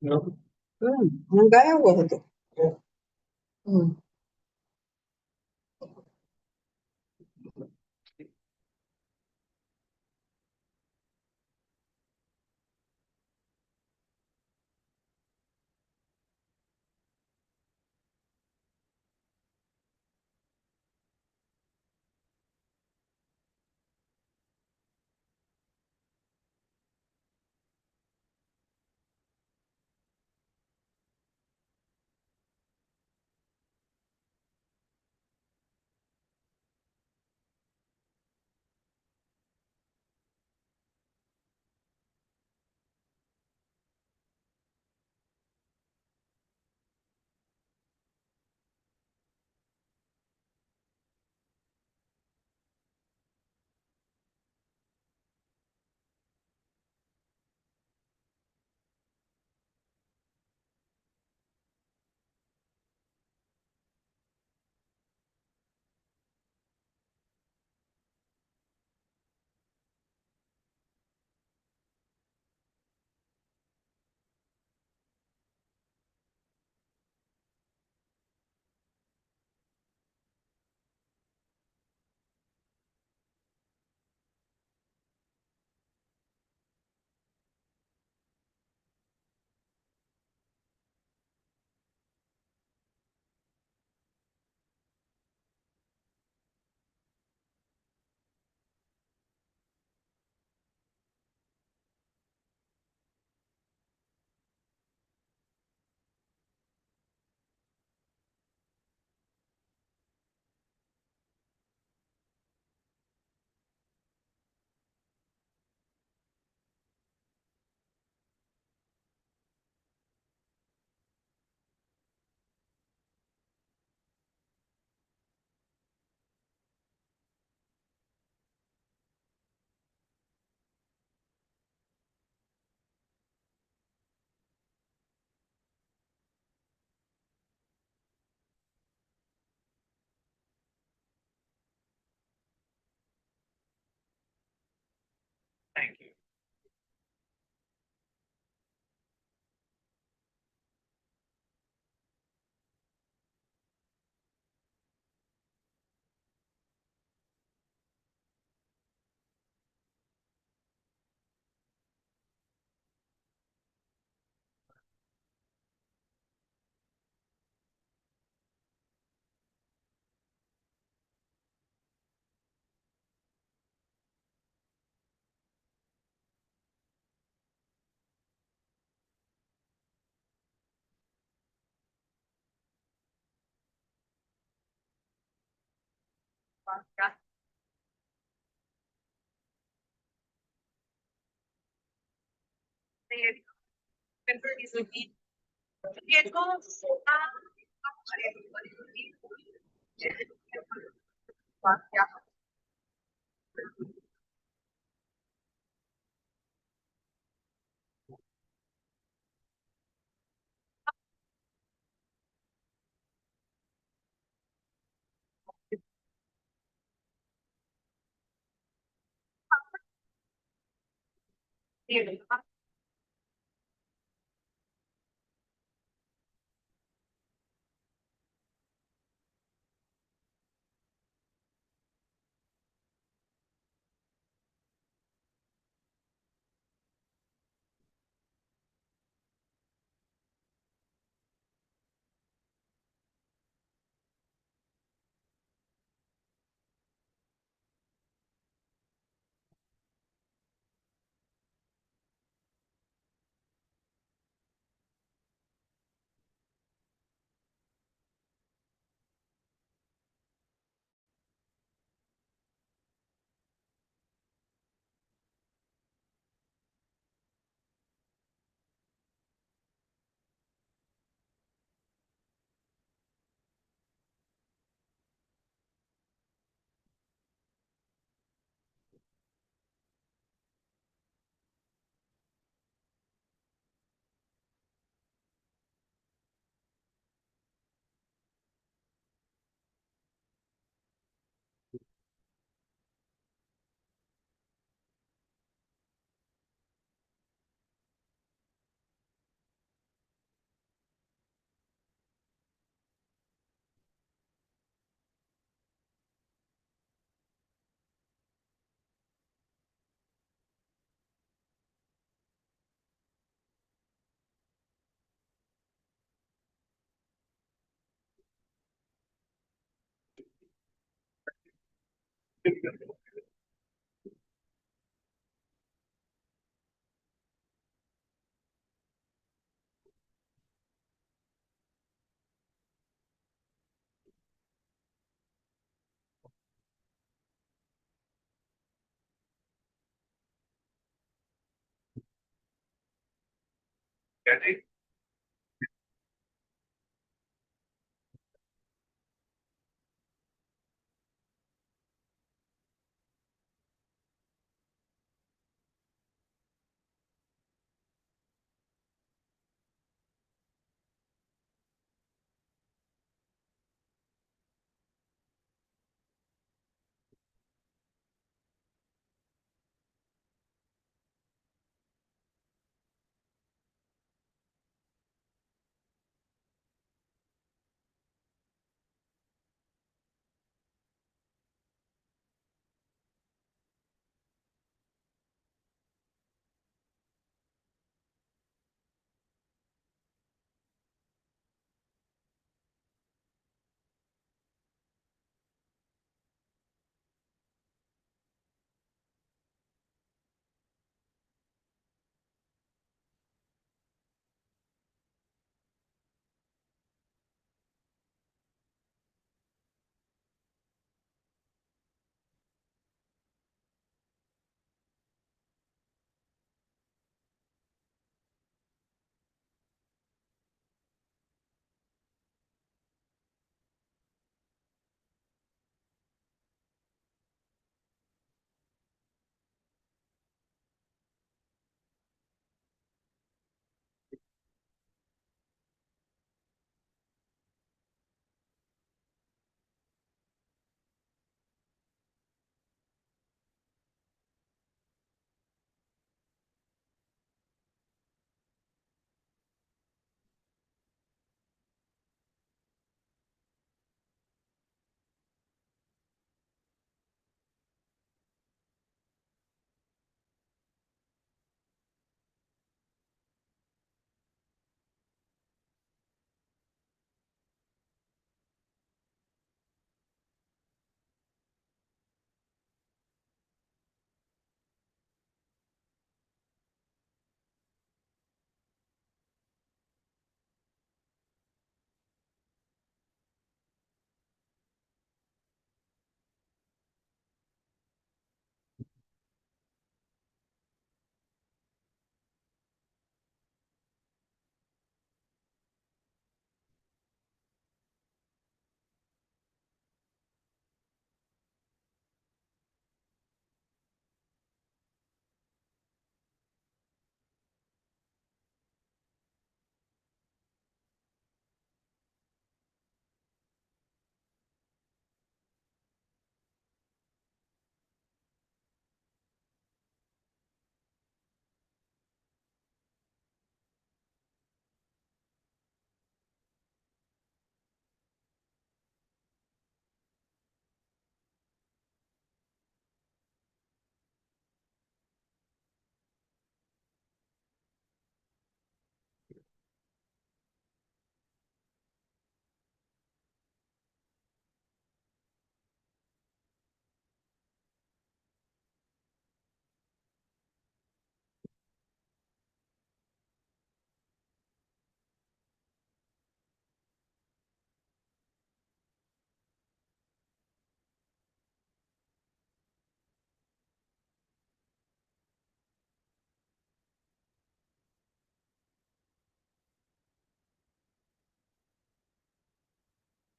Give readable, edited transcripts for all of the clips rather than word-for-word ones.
No. Enggak ya gua tuh. Hmm.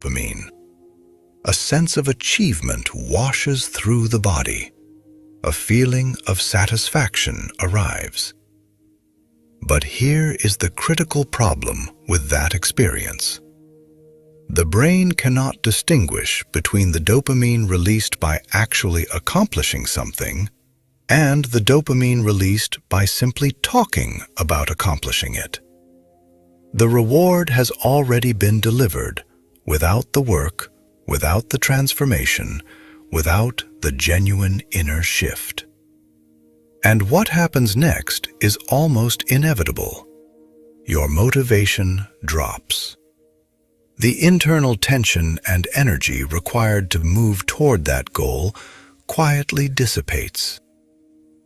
Dopamine. A sense of achievement washes through the body. A feeling of satisfaction arrives. But here is the critical problem with that experience. The brain cannot distinguish between the dopamine released by actually accomplishing something and the dopamine released by simply talking about accomplishing it. The reward has already been delivered without the work, without the transformation, without the genuine inner shift. And what happens next is almost inevitable. Your motivation drops. The internal tension and energy required to move toward that goal quietly dissipates.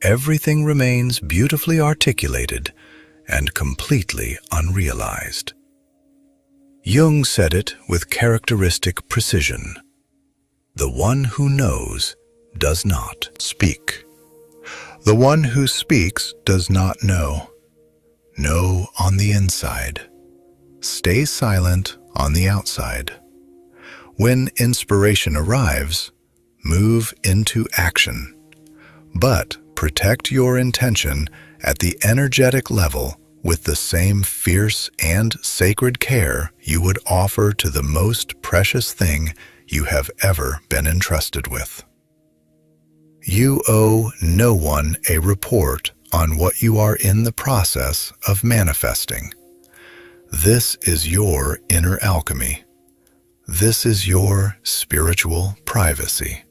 Everything remains beautifully articulated and completely unrealized. Jung said it with characteristic precision. The one who knows does not speak. The one who speaks does not know. Know on the inside. Stay silent on the outside. When inspiration arrives, move into action. But protect your intention at the energetic level with the same fierce and sacred care you would offer to the most precious thing you have ever been entrusted with. You owe no one a report on what you are in the process of manifesting. This is your inner alchemy. This is your spiritual privacy.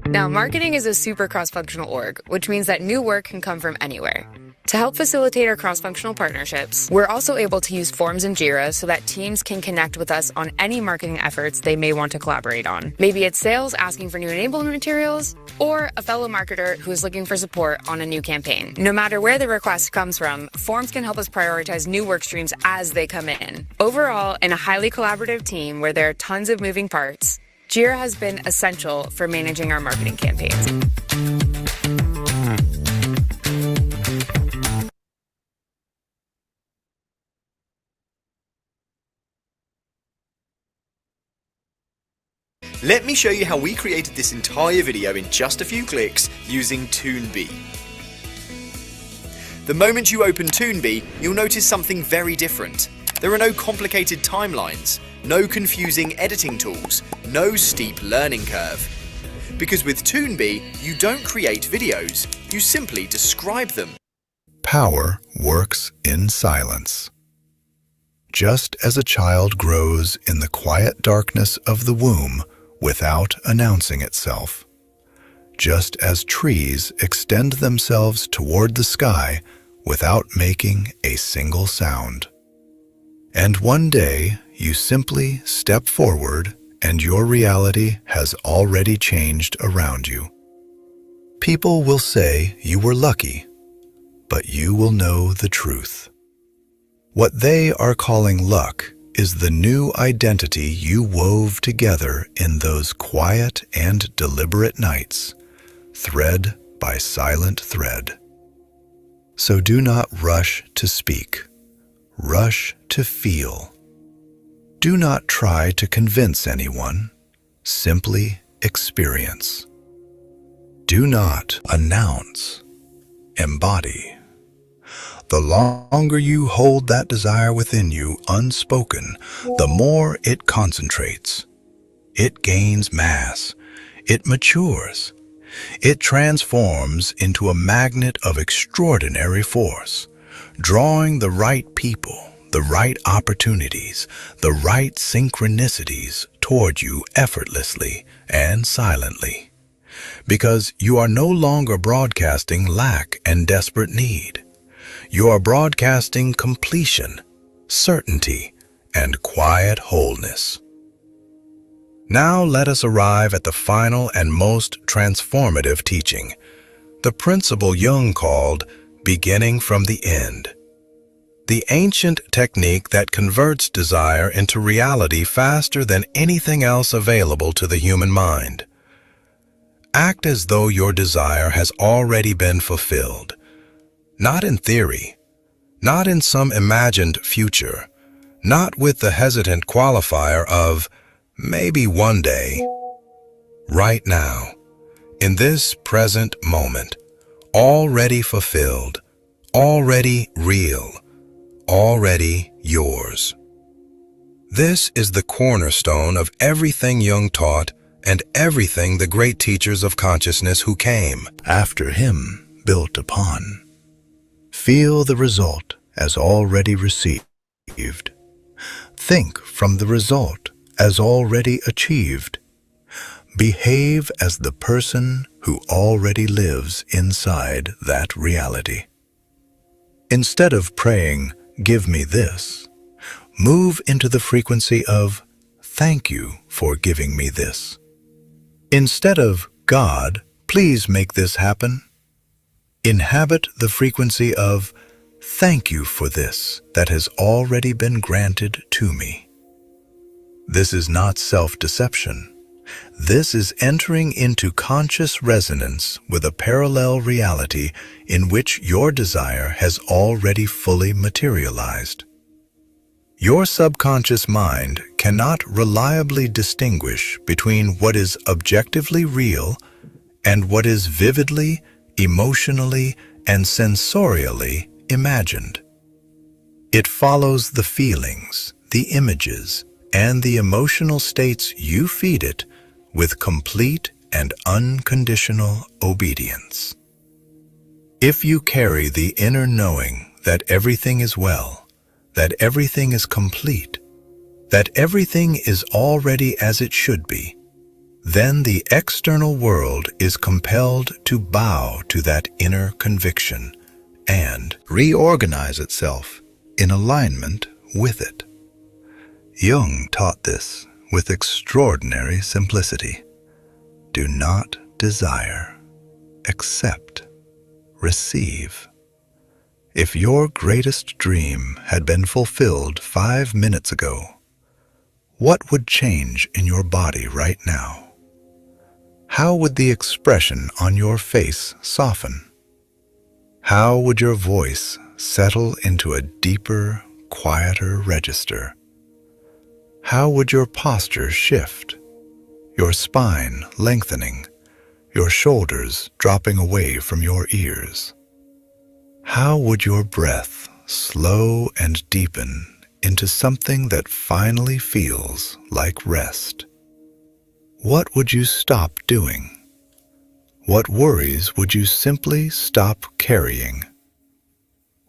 Now, marketing is a super cross-functional org, which means that new work can come from anywhere. To help facilitate our cross-functional partnerships, we're also able to use forms in Jira so that teams can connect with us on any marketing efforts they may want to collaborate on. Maybe it's sales asking for new enablement materials, or a fellow marketer who is looking for support on a new campaign. No matter where the request comes from, forms can help us prioritize new work streams as they come in. Overall, in a highly collaborative team where there are tons of moving parts, Jira has been essential for managing our marketing campaigns. Let me show you how we created this entire video in just a few clicks using Toonbee. The moment you open Toonbee, you'll notice something very different. There are no complicated timelines, no confusing editing tools, no steep learning curve. Because with Toonbee, you don't create videos, you simply describe them. Power works in silence. Just as a child grows in the quiet darkness of the womb without announcing itself, just as trees extend themselves toward the sky without making a single sound. And one day, you simply step forward and your reality has already changed around you. People will say you were lucky, but you will know the truth. What they are calling luck is the new identity you wove together in those quiet and deliberate nights, thread by silent thread. So do not rush to speak. Rush to feel. Do not try to convince anyone. Simply experience. Do not announce. Embody. The longer you hold that desire within you unspoken, the more it concentrates. It gains mass. It matures. It transforms into a magnet of extraordinary force, drawing the right people, the right opportunities, the right synchronicities toward you effortlessly and silently. Because you are no longer broadcasting lack and desperate need. You are broadcasting completion, certainty, and quiet wholeness. Now let us arrive at the final and most transformative teaching, the principle Jung called beginning from the end. The ancient technique that converts desire into reality faster than anything else available to the human mind. Act as though your desire has already been fulfilled. Not in theory, not in some imagined future, not with the hesitant qualifier of maybe one day. Right now, in this present moment, already fulfilled, already real, already yours. This is the cornerstone of everything Jung taught and everything the great teachers of consciousness who came after him built upon. Feel the result as already received. Think from the result as already achieved. Behave as the person who already lives inside that reality. Instead of praying, "Give me this," move into the frequency of thank you for giving me this. Instead of, God, please make this happen, inhabit the frequency of, thank you for this that has already been granted to me. This is not self-deception. This is entering into conscious resonance with a parallel reality in which your desire has already fully materialized. Your subconscious mind cannot reliably distinguish between what is objectively real and what is vividly, emotionally, and sensorially imagined. It follows the feelings, the images, and the emotional states you feed it with complete and unconditional obedience. If you carry the inner knowing that everything is well, that everything is complete, that everything is already as it should be, then the external world is compelled to bow to that inner conviction and reorganize itself in alignment with it. Jung taught this with extraordinary simplicity. Do not desire, accept, receive. If your greatest dream had been fulfilled 5 minutes ago, what would change in your body right now? How would the expression on your face soften? How would your voice settle into a deeper, quieter register? How would your posture shift, your spine lengthening, your shoulders dropping away from your ears? How would your breath slow and deepen into something that finally feels like rest? What would you stop doing? What worries would you simply stop carrying?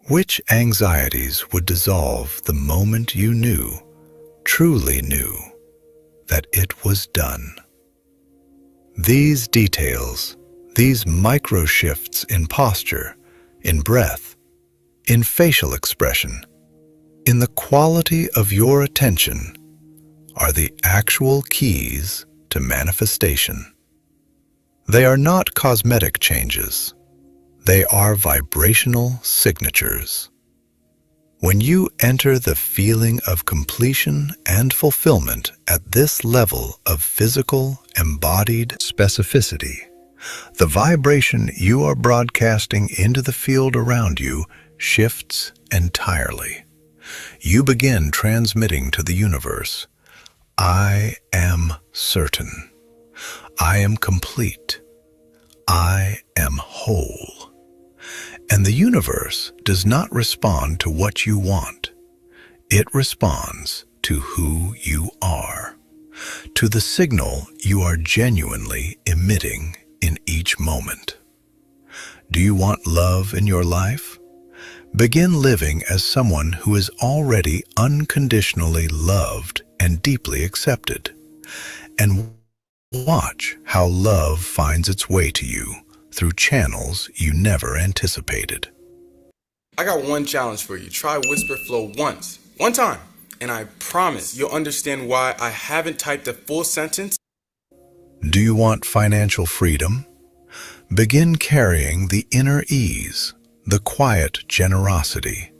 Which anxieties would dissolve the moment you knew, truly knew, that it was done? These details, these micro shifts in posture, in breath, in facial expression, in the quality of your attention, are the actual keys to manifestation. They are not cosmetic changes. They are vibrational signatures. When you enter the feeling of completion and fulfillment at this level of physical, embodied specificity, the vibration you are broadcasting into the field around you shifts entirely. You begin transmitting to the universe, I am certain. I am complete. I am whole. And the universe does not respond to what you want. It responds to who you are, to the signal you are genuinely emitting in each moment. Do you want love in your life? Begin living as someone who is already unconditionally loved and deeply accepted. And watch how love finds its way to you through channels you never anticipated. I got one challenge for you. Try Whisper Flow once. One time. And I promise you'll understand why I haven't typed a full sentence. Do you want financial freedom? Begin carrying the inner ease, the quiet generosity,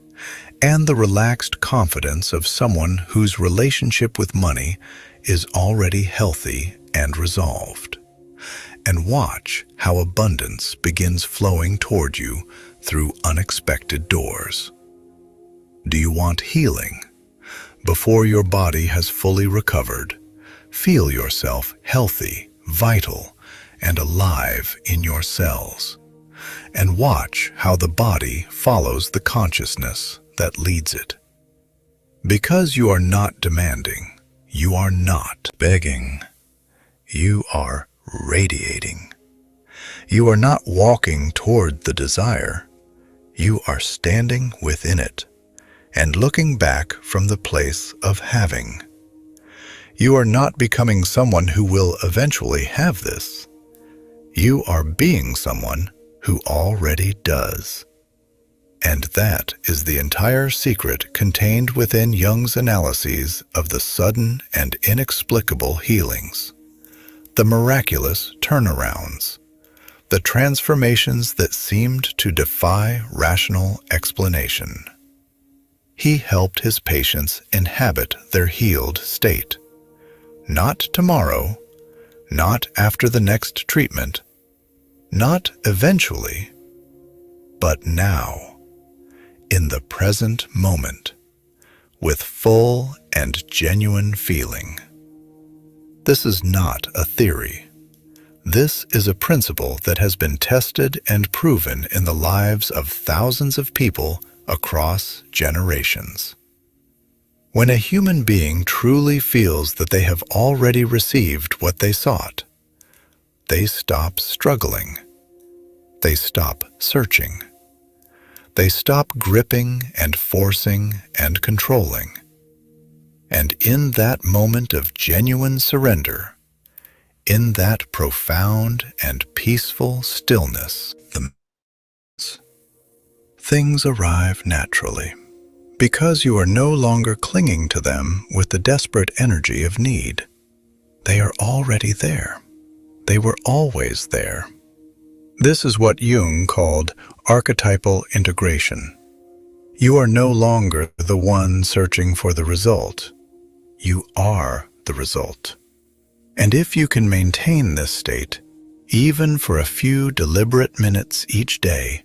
and the relaxed confidence of someone whose relationship with money is already healthy and resolved. And watch how abundance begins flowing toward you through unexpected doors. Do you want healing? Before your body has fully recovered, feel yourself healthy, vital, and alive in your cells. And watch how the body follows the consciousness that leads it. Because you are not demanding, you are not begging. You are radiating. You are not walking toward the desire. You are standing within it and looking back from the place of having. You are not becoming someone who will eventually have this. You are being someone who already does. And that is the entire secret contained within Jung's analyses of the sudden and inexplicable healings, the miraculous turnarounds, the transformations that seemed to defy rational explanation. He helped his patients inhabit their healed state. Not tomorrow, not after the next treatment, not eventually, but now, in the present moment, with full and genuine feeling. This is not a theory. This is a principle that has been tested and proven in the lives of thousands of people across generations. When a human being truly feels that they have already received what they sought, they stop struggling. They stop searching. They stop gripping and forcing and controlling. And in that moment of genuine surrender, in that profound and peaceful stillness, things arrive naturally, because you are no longer clinging to them with the desperate energy of need. They are already there. They were always there. This is what Jung called archetypal integration. You are no longer the one searching for the result. You are the result. And if you can maintain this state, even for a few deliberate minutes each day,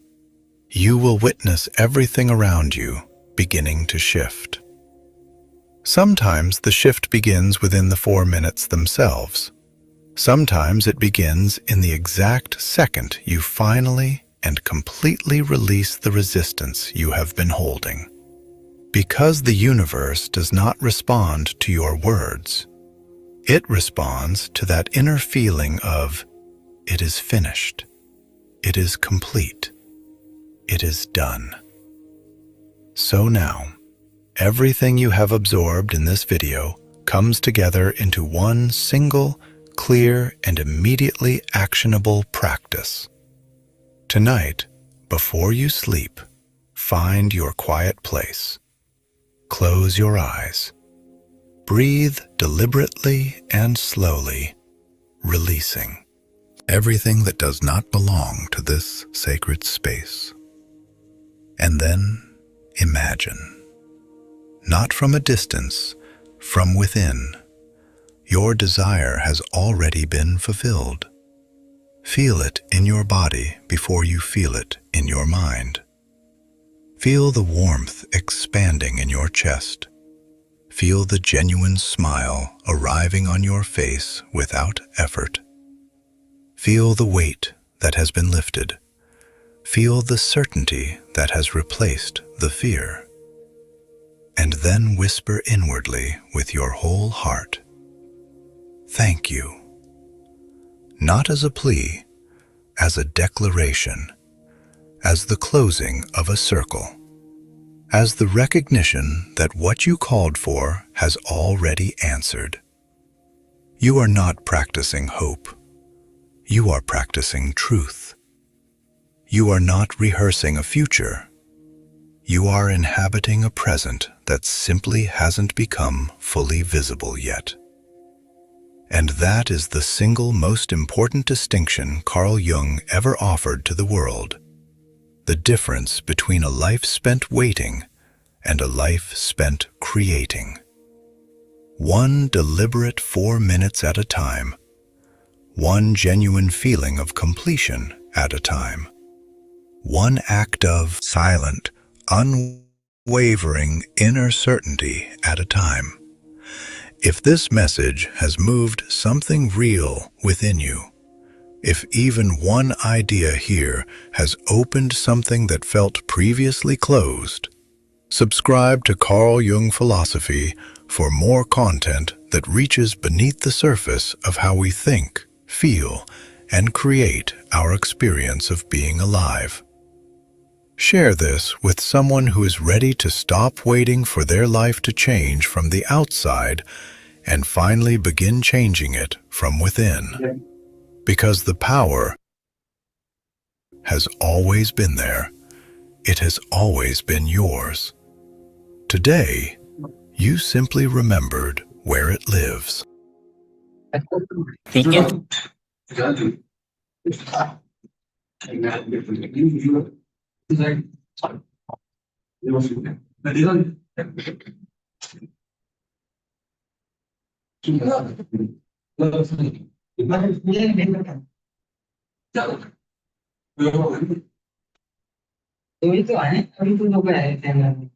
you will witness everything around you beginning to shift. Sometimes the shift begins within the 4 minutes themselves. Sometimes it begins in the exact second you finally and completely release the resistance you have been holding. Because the universe does not respond to your words, it responds to that inner feeling of, it is finished, it is complete, it is done. So now, everything you have absorbed in this video comes together into one single, clear, and immediately actionable practice. Tonight, before you sleep, find your quiet place. Close your eyes. Breathe deliberately and slowly, releasing everything that does not belong to this sacred space. And then imagine, not from a distance, from within, your desire has already been fulfilled. Feel it in your body before you feel it in your mind. Feel the warmth expanding in your chest. Feel the genuine smile arriving on your face without effort. Feel the weight that has been lifted. Feel the certainty that has replaced the fear. And then whisper inwardly with your whole heart, "Thank you." Not as a plea, as a declaration, as the closing of a circle, as the recognition that what you called for has already answered. You are not practicing hope. You are practicing truth. You are not rehearsing a future. You are inhabiting a present that simply hasn't become fully visible yet. And that is the single most important distinction Carl Jung ever offered to the world. The difference between a life spent waiting and a life spent creating. One deliberate 4 minutes at a time. One genuine feeling of completion at a time. One act of silent, unwavering inner certainty at a time. If this message has moved something real within you, if even one idea here has opened something that felt previously closed, subscribe to Carl Jung Philosophy for more content that reaches beneath the surface of how we think, feel, and create our experience of being alive. Share this with someone who is ready to stop waiting for their life to change from the outside and finally begin changing it from within. Because the power has always been there. it has always been yours. Today, you simply remembered where it lives. itu aneh, itu juga ya, yang belakang.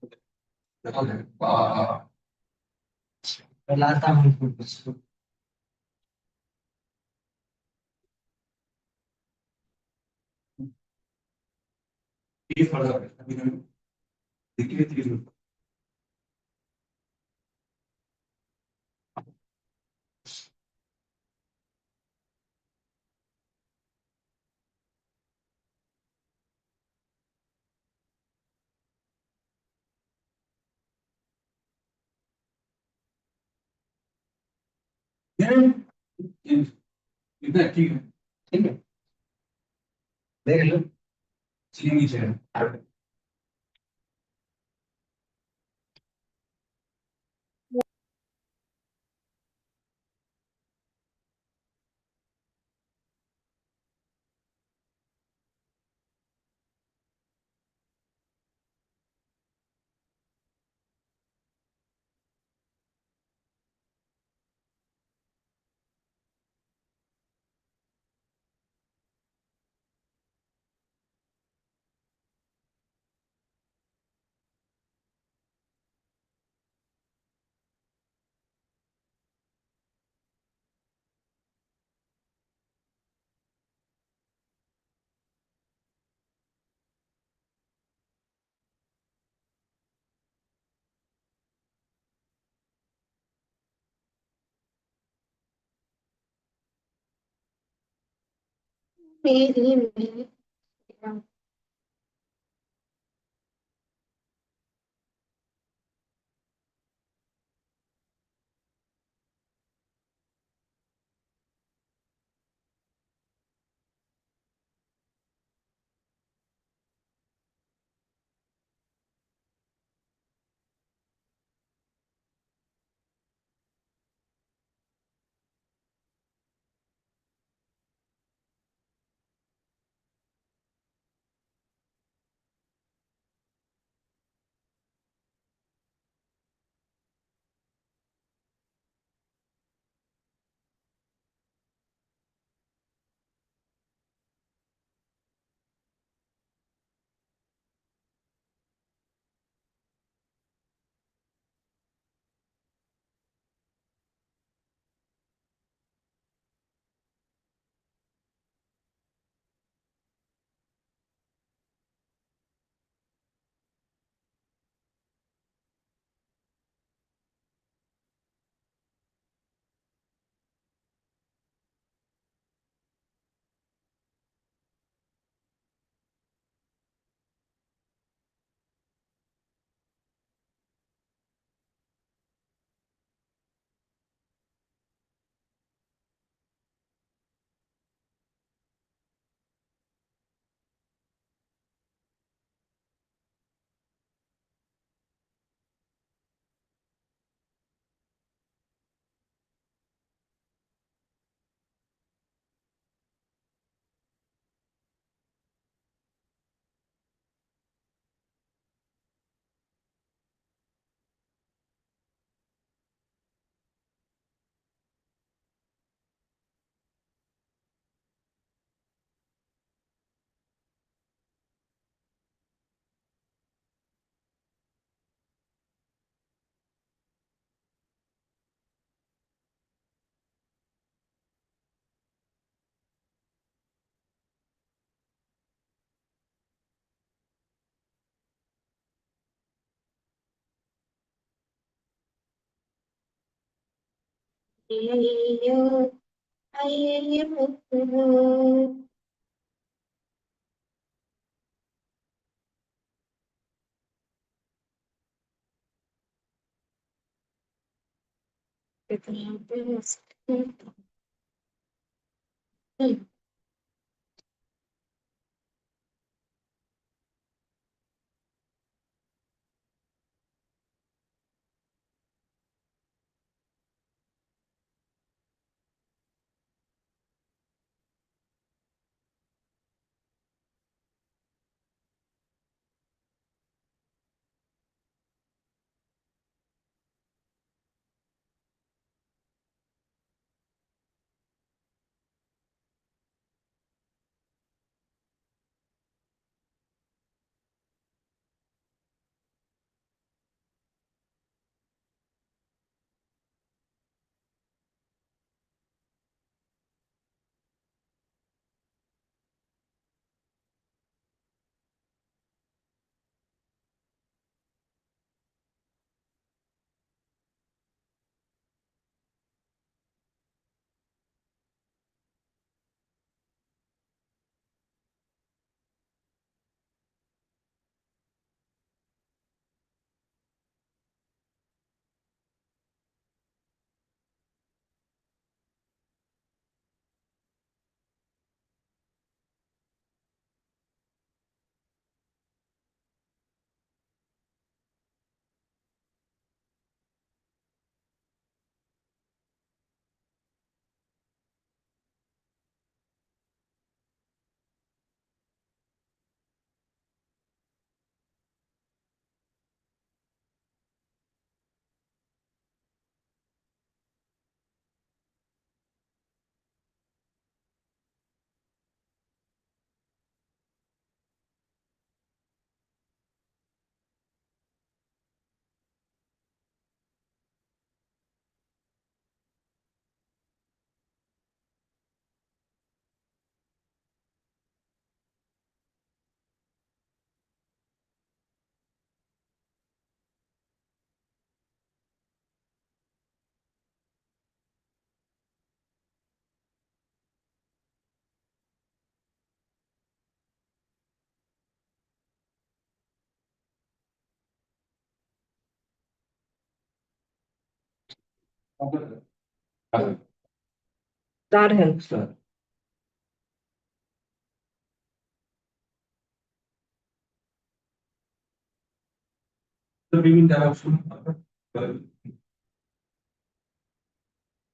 Star health.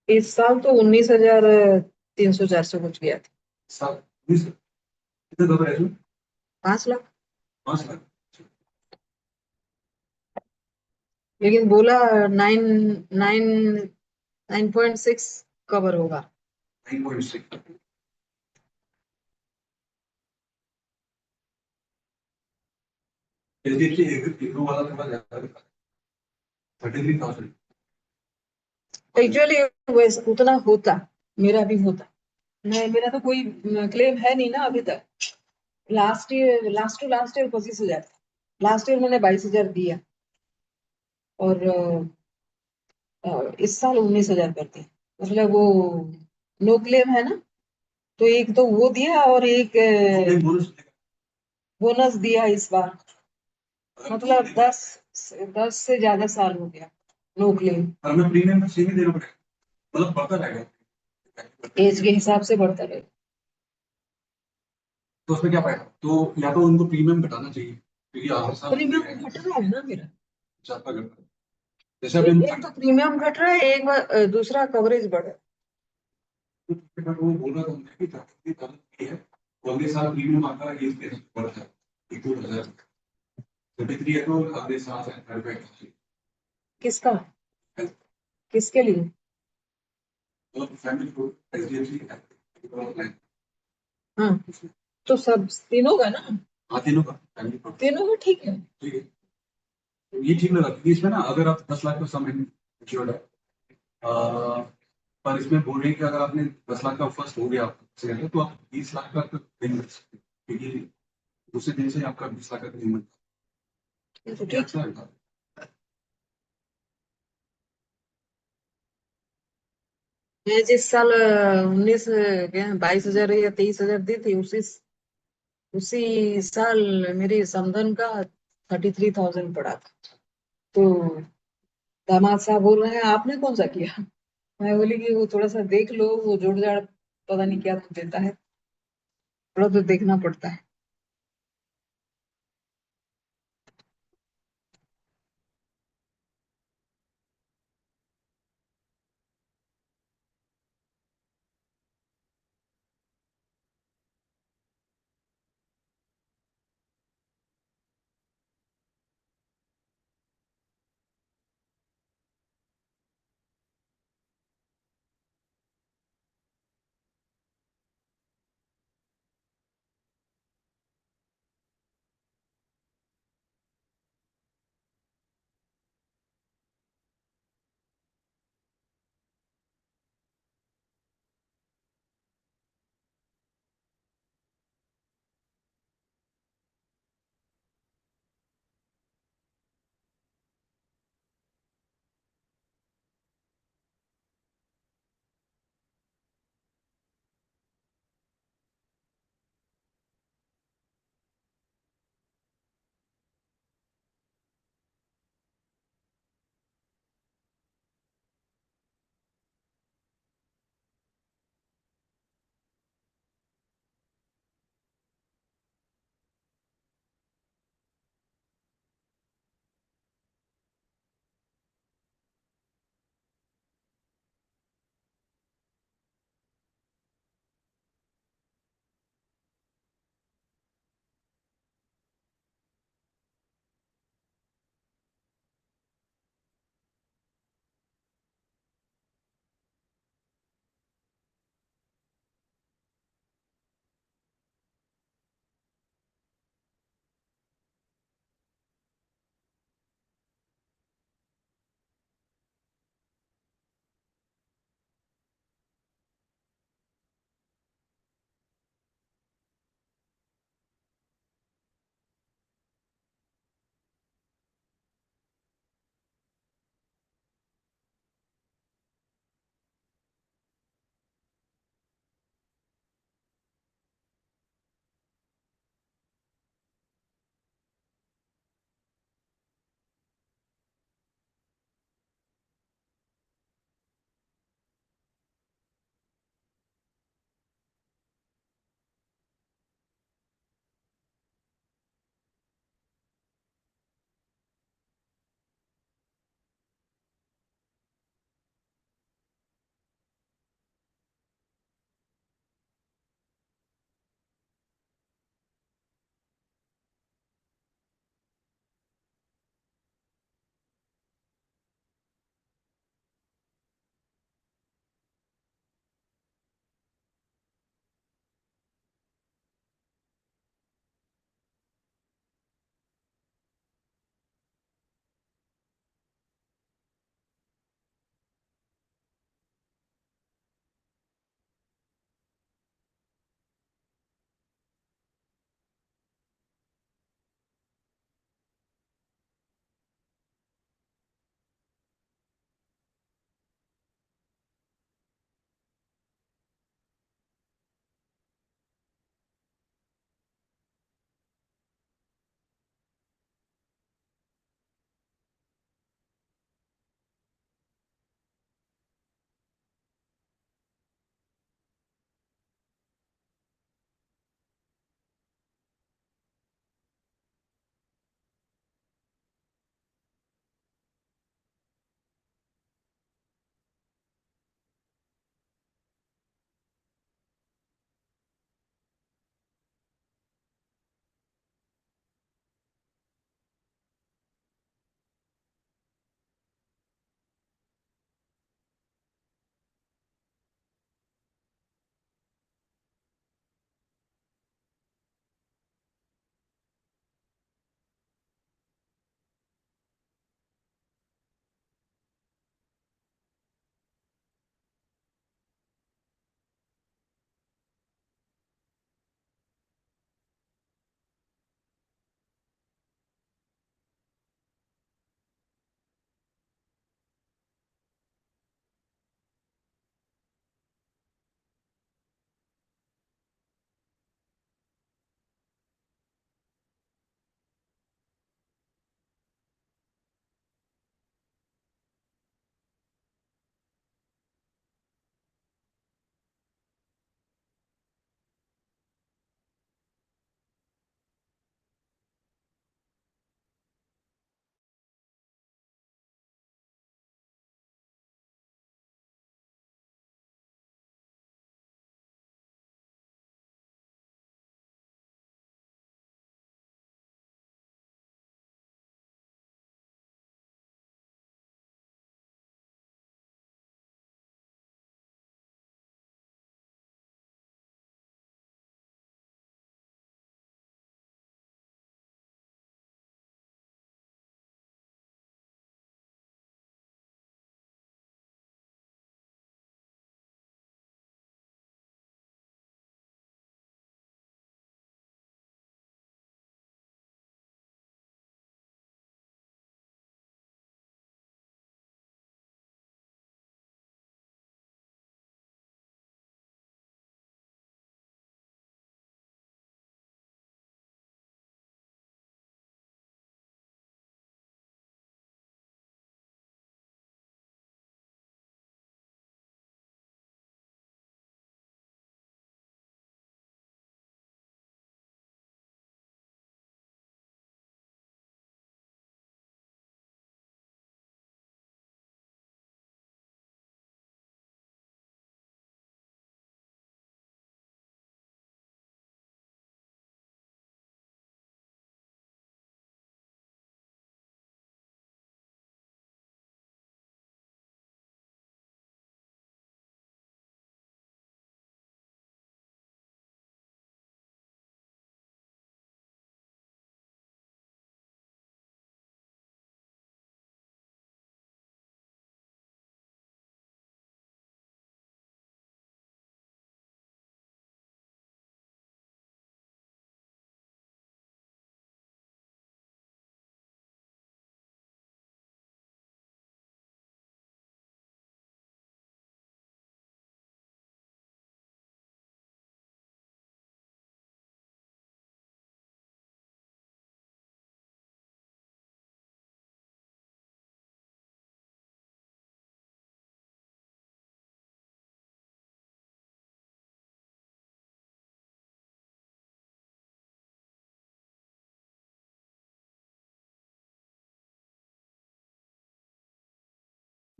इस साल तो 19,300-400 कुछ गया था। 5 लाख। लेकिन बोला 9.6 cover होगा। Actually उतना होता, मेरा भी होता। मैं मेरा तो कोई क्लेम है नहीं ना अभी तक। लास्ट टू लास्ट ईयर 25,000 था। लास्ट ईयर मैंने 22,000 दिया, और इस साल 19,000 कर दिया। मतलब वो नो क्लेम है ना, तो एक तो वो दिया, और एक बोनस दिया इस बार। मतलब 10 से ज्यादा साल हो गया नो क्लेम। एज के हिसाब से बढ़ता रहे। प्रीमियम घट रहा है ना मेरा। एक तो प्रीमियम घट रहा है, एक बार दूसरा कवरेज बढ़ रहा है। किसका? किसके लिए? हाँ, तो सब तीनों का ना। तीनों का ठीक है। ये तो ठीक है। मैं जिस साल 22,000 या 23,000 दी थी, उसी साल मेरे समधन का 33,000 पड़ा था। तो दामाद साहब बोल रहे हैं आपने कौन सा किया। मैं बोली कि वो थोड़ा सा देख लो, वो जोड़ जाड़ पता नहीं क्या तो देता है, थोड़ा तो देखना पड़ता है।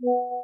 Yeah.